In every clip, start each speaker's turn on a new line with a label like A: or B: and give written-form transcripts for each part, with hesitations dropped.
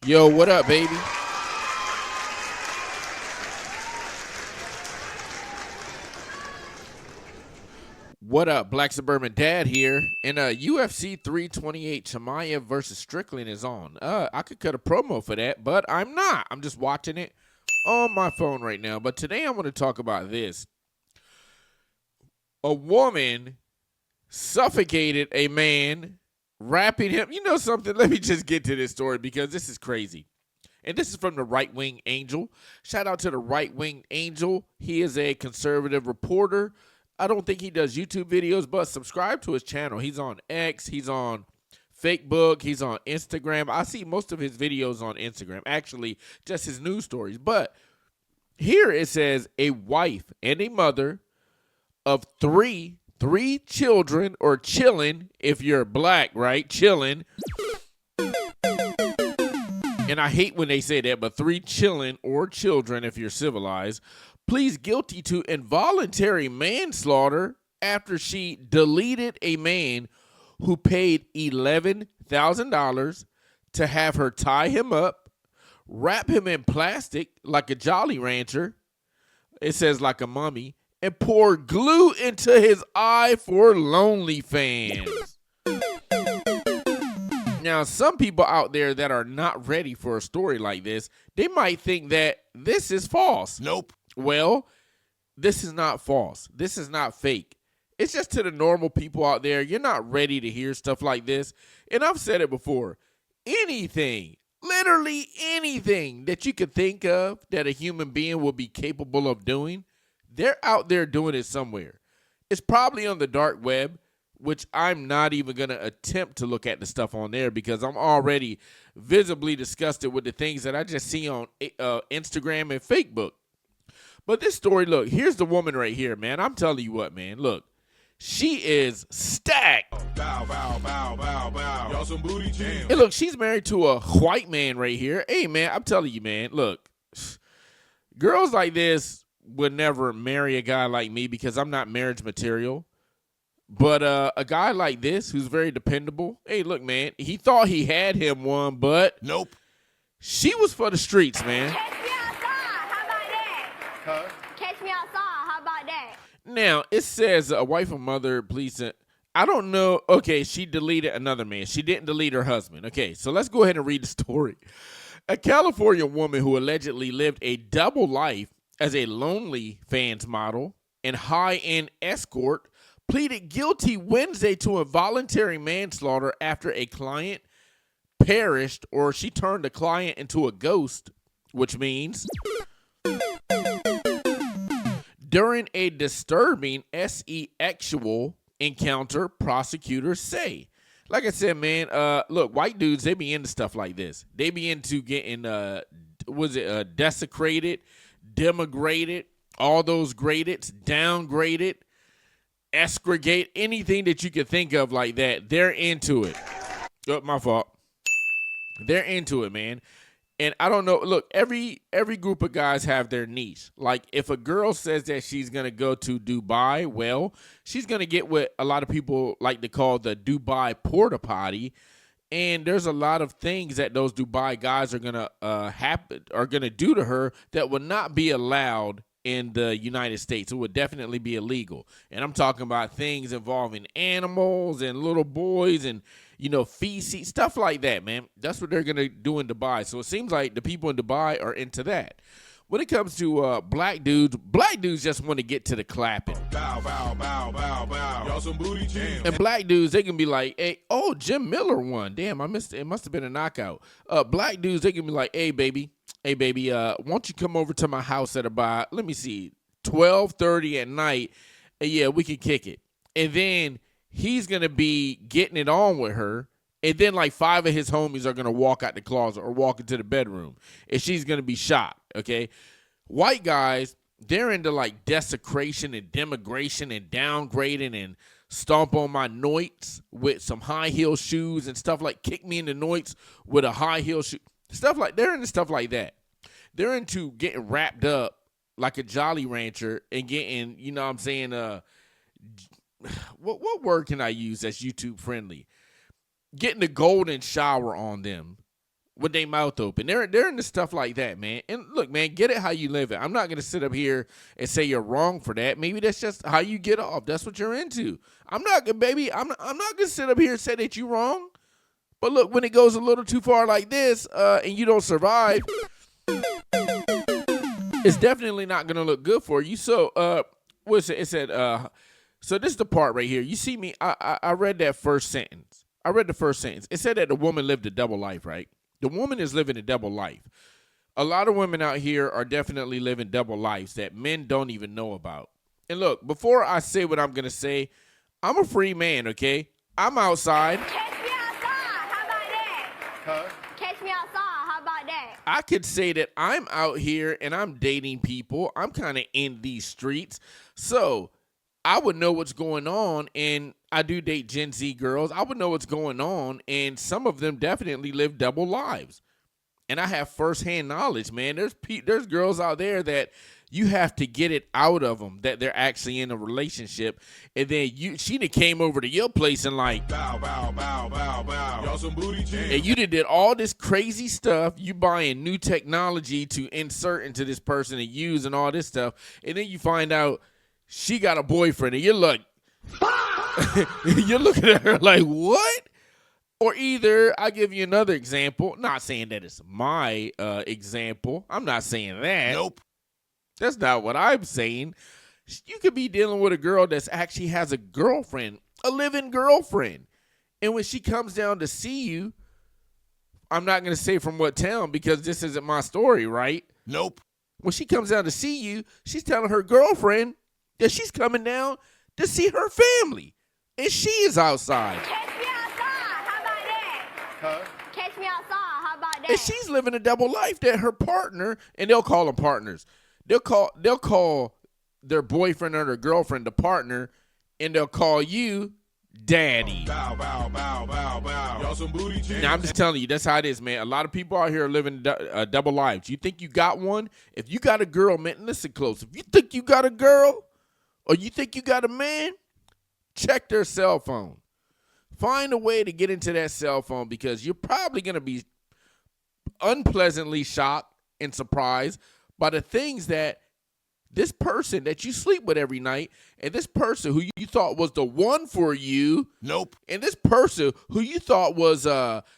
A: Yo, what up, baby? What up, Black Suburban Dad here. And UFC 328 Chimaev versus Strickland is on. I could cut a promo for that, but I'm not. I'm just watching it on my phone right now. But today I'm going to talk about this. A woman suffocated a man, wrapping him. You know something? Let me just get to this story because this is crazy. And this is from the Right Wing Angel. Shout out to the Right Wing Angel. He is a conservative reporter. I don't think he does YouTube videos, but subscribe to his channel. He's on X. He's on Facebook. He's on Instagram. I see most of his videos on Instagram. Actually, just his news stories. But here it says a wife and a mother of three children, or chillin' if you're black, right? Chillin'. And I hate when they say that, but 3 chillin' or children if you're civilized, pleads guilty to involuntary manslaughter after she deleted a man who paid $11,000 to have her tie him up, wrap him in plastic like a Jolly Rancher, it says like a mummy, and pour glue into his eye for lonely fans. Now, some people out there that are not ready for a story like this, they might think that this is false.
B: Nope.
A: Well, this is not false. This is not fake. It's just to the normal people out there. You're not ready to hear stuff like this. And I've said it before. Anything, literally anything that you could think of that a human being will be capable of doing, they're out there doing it somewhere. It's probably on the dark web, which I'm not even going to attempt to look at the stuff on there because I'm already visibly disgusted with the things that I just see on Instagram and Facebook. But this story, look, here's the woman right here, man. I'm telling you what, man. Look, she is stacked.
B: Bow, bow, bow, bow, bow. Y'all some booty jam.
A: And look, she's married to a white man right here. Hey, man, I'm telling you, man, look, girls like this would never marry a guy like me because I'm not marriage material. But a guy like this who's very dependable, hey, look, man, he thought he had him one, but
B: Nope.
A: she was for the streets, man.
C: Catch me outside. How about that?
B: Huh?
C: Catch me outside. How about that?
A: Now, it says a wife or mother, please. I don't know. Okay, she deleted another man. She didn't delete her husband. Okay, so let's go ahead and read the story. A California woman who allegedly lived a double life as a lonely fans model and high-end escort pleaded guilty Wednesday to involuntary manslaughter after a client perished, or she turned the client into a ghost, which means during a disturbing sexual encounter, prosecutors say. Like I said, man, look, white dudes, they be into stuff like this. They be into getting, desecrated, demigrated, all those graded, downgraded, excregate, anything that you could think of like that. They're into it. Oh, my fault. They're into it, man. And I don't know. Look, every group of guys have their niche. Like, if a girl says that she's going to go to Dubai, well, she's going to get what a lot of people like to call the Dubai porta potty. And there's a lot of things that those Dubai guys are going to do to her that would not be allowed in the United States. It would definitely be illegal. And I'm talking about things involving animals and little boys and, feces, stuff like that, man. That's what they're going to do in Dubai. So it seems like the people in Dubai are into that. When it comes to black dudes just want to get to the clapping.
B: Bow, bow, bow, bow, bow. Y'all some booty jam.
A: And black dudes, they can be like, hey, oh, Jim Miller won. Damn, I missed it. It must have been a knockout. Black dudes, they can be like, hey, baby, won't you come over to my house at about, let me see, 12:30 at night, and yeah, we can kick it. And then he's going to be getting it on with her, and then like 5 of his homies are going to walk out the closet or walk into the bedroom, and she's going to be shot, okay? White guys, they're into like desecration and demigration and downgrading and stomp on my noits with some high heel shoes and stuff, like kick me in the noits with a high heel shoe. Stuff like, they're into stuff like that. They're into getting wrapped up like a Jolly Rancher and getting, you know what I'm saying, what word can I use that's YouTube friendly? Getting the golden shower on them. with their mouth open. They're into stuff like that, man. And look, man, get it how you live it. I'm not gonna sit up here and say you're wrong for that. Maybe that's just how you get off. That's what you're into. I'm not gonna sit up here and say that you're wrong. But look, when it goes a little too far like this, and you don't survive, it's definitely not gonna look good for you. So, what's it? It said, so this is the part right here. You see me? I read that first sentence. I read the first sentence. It said that the woman lived a double life, right? The woman is living a double life. A lot of women out here are definitely living double lives that men don't even know about. And look, before I say what I'm gonna say, I'm a free man, okay? I'm outside.
C: Catch me outside. How about that?
B: Huh?
C: Catch me outside. How about that?
A: I could say that I'm out here and I'm dating people. I'm kind of in these streets. So I would know what's going on, and I do date Gen Z girls. I would know what's going on, and some of them definitely live double lives. And I have firsthand knowledge, man. There's girls out there that you have to get it out of them that they're actually in a relationship, and then she done came over to your place and like,
B: Bow, bow, bow, bow, bow. Y'all some booty jam.
A: and you did all this crazy stuff. You buying new technology to insert into this person and use and all this stuff, and then you find out she got a boyfriend, and you're like, you're looking at her like, what? Or either I give you another example. Not saying that it's my example. I'm not saying that.
B: Nope.
A: That's not what I'm saying. You could be dealing with a girl that actually has a girlfriend, a living girlfriend. And when she comes down to see you, I'm not going to say from what town because this isn't my story, right?
B: Nope.
A: When she comes down to see you, she's telling her girlfriend that she's coming down to see her family. And she is outside.
C: Catch me outside. How about that?
B: Huh?
C: Catch me outside. How about that?
A: And she's living a double life that her partner, and they'll call them partners. They'll call their boyfriend or their girlfriend the partner, and they'll call you daddy.
B: Bow, bow, bow, bow, bow. Y'all some booty jam.
A: Now, I'm just telling you, that's how it is, man. A lot of people out here are living double lives. You think you got one? If you got a girl, man, listen close. If you think you got a girl or you think you got a man, check their cell phone. Find a way to get into that cell phone because you're probably going to be unpleasantly shocked and surprised by the things that this person that you sleep with every night and this person who you thought was the one for you.
B: Nope.
A: And this person who you thought was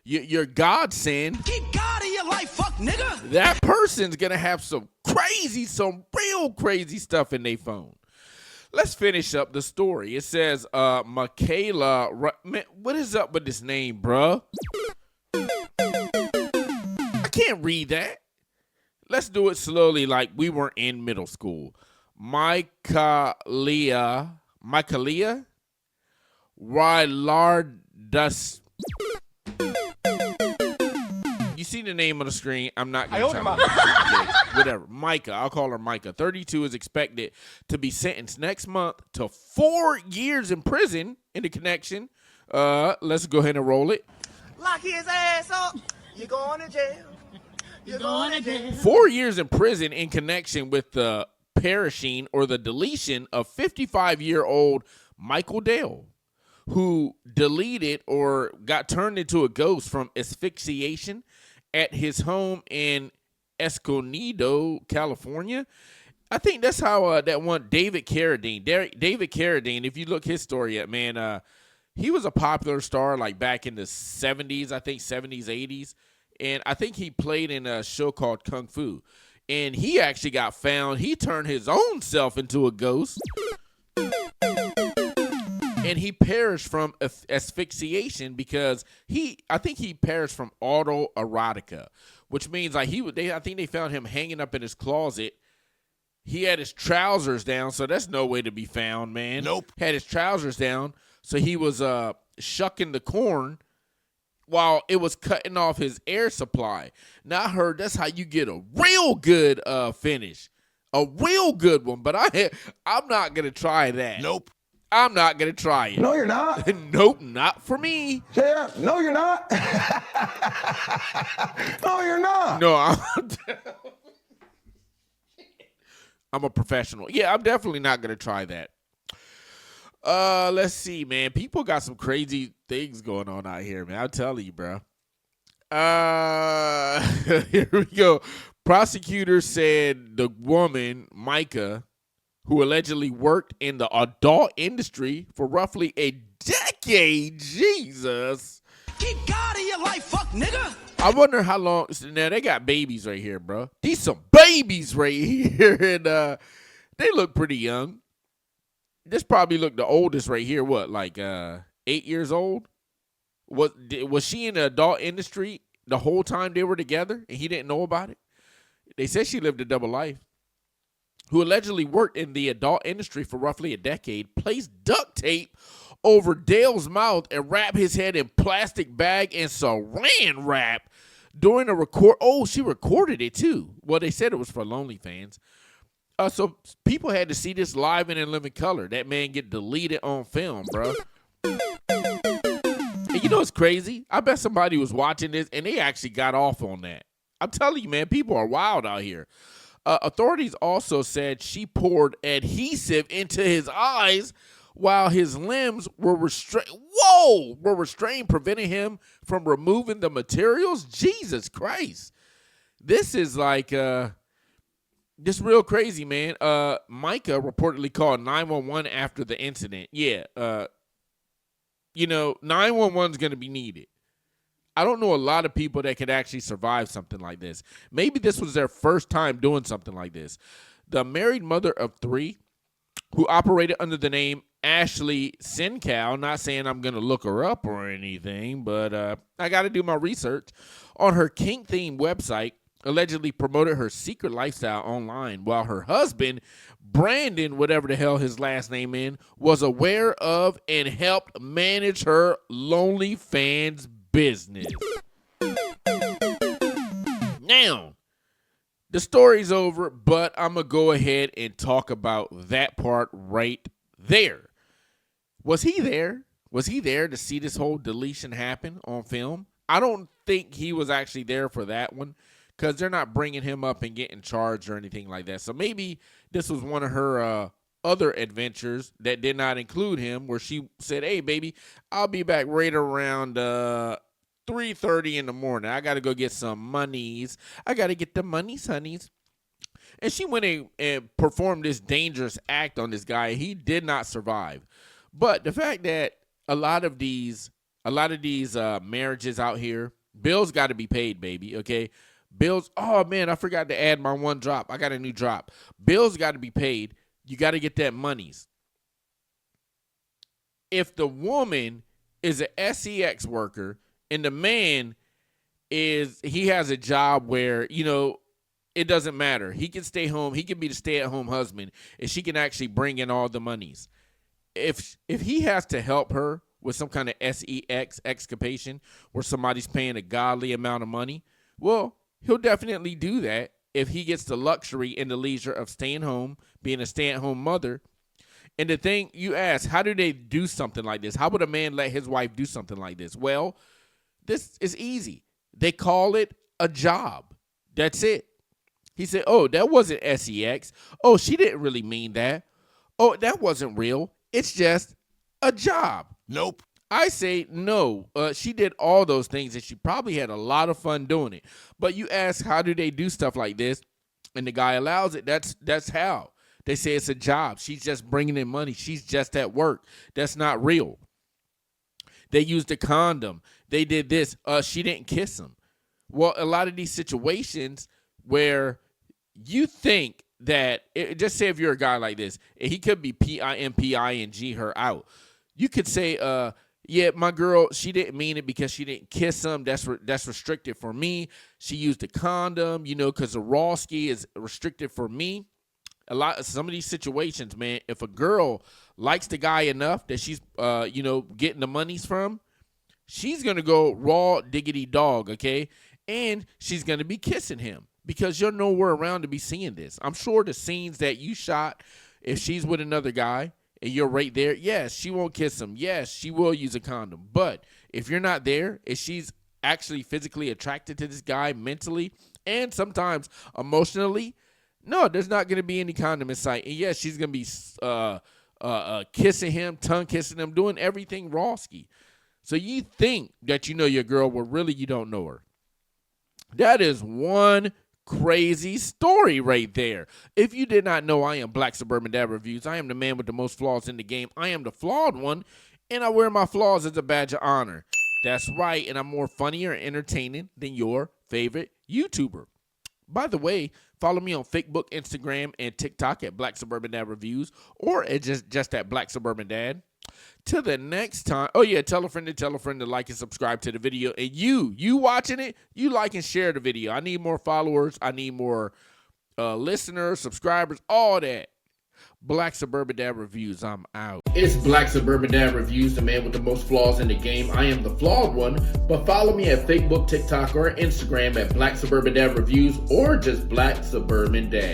A: your godsend.
D: Keep God in your life, fuck nigga.
A: That person's going to have some real crazy stuff in their phone. Let's finish up the story. It says, Michaela, man, what is up with this name, bruh? I can't read that. Let's do it slowly like we were in middle school. Michaelia Rylardus. You see the name on the screen. I'm not going to tell you. Okay, whatever. Micah. I'll call her Micah. 32 is expected to be sentenced next month to 4 years in prison in the connection. Let's go ahead and roll it.
D: Lock his ass up. You're going to jail. You're going to jail.
A: 4 years in prison in connection with the perishing or the deletion of 55-year-old Michael Dale, who deleted or got turned into a ghost from asphyxiation at his home in Escondido, California. I think that's how that one David Carradine. David Carradine, if you look his story up, man, he was a popular star like back in the 70s, I think 70s, 80s. And I think he played in a show called Kung Fu. And he actually got found. He turned his own self into a ghost. And he perished from asphyxiation because I think he perished from autoerotica, which means like I think they found him hanging up in his closet. He had his trousers down, so that's no way to be found, man.
B: Nope.
A: Had his trousers down, so he was shucking the corn while it was cutting off his air supply. Now I heard that's how you get a real good finish, a real good one. But I'm not gonna try that.
B: Nope.
A: I'm not gonna try it.
E: No, you're not.
A: Nope, not for me.
E: Yeah, no, you're not. No, you're not.
A: No, I'm a professional. Yeah, I'm definitely not gonna try that. Let's see, man. People got some crazy things going on out here, man. I'm telling you, bro. Here we go. Prosecutors said the woman, Micah, who allegedly worked in the adult industry for roughly a decade, Jesus.
D: Keep God in your life, fuck nigga.
A: I wonder how long. Now, they got babies right here, bro. These some babies right here. And they look pretty young. This probably look the oldest right here. What, like 8 years old? Was she in the adult industry the whole time they were together and he didn't know about it? They said she lived a double life. Who allegedly worked in the adult industry for roughly a decade, placed duct tape over Dale's mouth and wrapped his head in plastic bag and saran wrap during a record. Oh, she recorded it too. Well, they said it was for Lonely fans. So people had to see this live and in living color. That man get deleted on film, bro. And you know what's crazy? I bet somebody was watching this and they actually got off on that. I'm telling you, man, people are wild out here. Authorities also said she poured adhesive into his eyes while his limbs were restrained. Were restrained, preventing him from removing the materials. Jesus Christ. This is like, this real crazy, man. Micah reportedly called 911 after the incident. Yeah, 911 is going to be needed. I don't know a lot of people that could actually survive something like this. Maybe this was their first time doing something like this. The married mother of 3 who operated under the name Ashley Sincal, not saying I'm going to look her up or anything, but I got to do my research, on her kink-themed website, allegedly promoted her secret lifestyle online while her husband, Brandon, whatever the hell his last name is, was aware of and helped manage her OnlyFans business. Now, the story's over, but I'm going to go ahead and talk about that part right there. Was he there? Was he there to see this whole deletion happen on film? I don't think he was actually there for that one because they're not bringing him up and getting charged or anything like that. So maybe this was one of her other adventures that did not include him, where she said, hey, baby, I'll be back right around 3:30 in the morning. I got to go get some monies. I got to get the monies, honeys. And she went and performed this dangerous act on this guy. He did not survive. But the fact that a lot of these marriages out here, bills got to be paid, baby, okay? Bills, oh, man, I forgot to add my one drop. I got a new drop. Bills got to be paid. You got to get that monies. If the woman is a SEX worker and the man he has a job where, it doesn't matter. He can stay home. He can be the stay-at-home husband, and she can actually bring in all the monies. If he has to help her with some kind of SEX excavation where somebody's paying a godly amount of money, well, he'll definitely do that if he gets the luxury and the leisure of staying home, being a stay-at-home mother. And the thing you ask, how do they do something like this? How would a man let his wife do something like this? Well, this is easy. They call it a job. That's it. He said, oh, that wasn't SEX. Oh, she didn't really mean that. Oh, that wasn't real. It's just a job.
B: Nope.
A: I say no. She did all those things, and she probably had a lot of fun doing it. But you ask, how do they do stuff like this? And the guy allows it. That's how. They say it's a job. She's just bringing in money. She's just at work. That's not real. They used a condom. They did this. She didn't kiss him. Well, a lot of these situations where you think that, just say if you're a guy like this, and he could be PIMPING her out. You could say, yeah, my girl, she didn't mean it because she didn't kiss him. That's restricted for me. She used a condom, because the raw ski is restricted for me. Some of these situations, man, if a girl likes the guy enough that she's, getting the monies from, she's going to go raw diggity dog, okay? And she's going to be kissing him because you're nowhere around to be seeing this. I'm sure the scenes that you shot, if she's with another guy and you're right there, yes, she won't kiss him. Yes, she will use a condom. But if you're not there, if she's actually physically attracted to this guy mentally and sometimes emotionally, no, there's not going to be any condom in sight. And yes, she's going to be kissing him, tongue kissing him, doing everything rawski. So you think that you know your girl, well, really you don't know her. That is one crazy story right there. If you did not know, I am Black Suburban Dad Reviews. I am the man with the most flaws in the game. I am the flawed one, and I wear my flaws as a badge of honor. That's right, and I'm more funny or entertaining than your favorite YouTuber. By the way, follow me on Facebook, Instagram, and TikTok at Black Suburban Dad Reviews, or at just at Black Suburban Dad. Till the next time. Oh yeah, tell a friend to like and subscribe to the video. And you watching it, you like and share the video. I need more followers. I need more listeners, subscribers, all that. Black Suburban Dad Reviews, I'm out. It's Black Suburban Dad Reviews, the man with the most flaws in the game. I am the flawed one, but follow me at Facebook, TikTok, or Instagram at Black Suburban Dad Reviews, or just Black Suburban Dad.